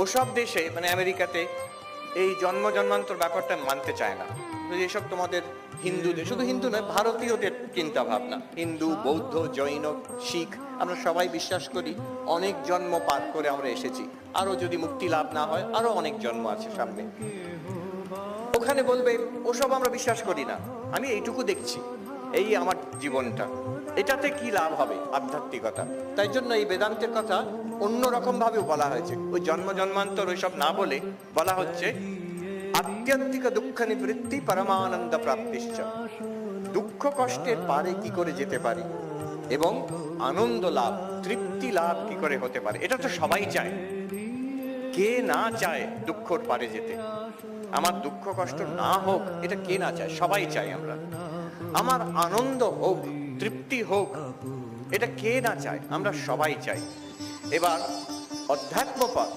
ওসব দেশে মানে আমেরিকাতে এই জন্ম জন্মান্তর ব্যাপারটা মানতে চায় না। যেসব তোমাদের হিন্দুদের, শুধু হিন্দু নয়, ভারতীয়দের চিন্তা ভাবনা, হিন্দু, বৌদ্ধ, জৈন, শিখ, আমরা সবাই বিশ্বাস করি অনেক জন্ম পার করে আমরা এসেছি, আরো যদি মুক্তি লাভ না হয় আরো অনেক জন্ম আছে সামনে। ওখানে বলবে ওসব আমরা বিশ্বাস করি না, আমি এইটুকু দেখছি, এই আমার জীবনটা, এটাতে কি লাভ হবে আধ্যাত্মিকতা। তাই জন্য এই বেদান্তের কথা অন্যরকম ভাবেও বলা হয়েছে, ওই জন্ম জন্মান্তর ওইসব না বলে বলা হচ্ছে আত্যন্তিক দুঃখ নিবৃত্তি পরমানন্দ প্রাপ্তিশ্চ, দুঃখ কষ্টের পারে কি করে যেতে পারি এবং আনন্দ লাভ, তৃপ্তি লাভ কি করে হতে পারে। এটা তো সবাই চায়, কে না চায় দুঃখর পারে যেতে? আমার দুঃখ কষ্ট না হোক, এটা কে না চায়? সবাই চাই আমরা। আমার আনন্দ হোক, তৃপ্তি হোক, এটা কে না চায়? আমরা সবাই চাই। এবার অধ্যাত্মপথ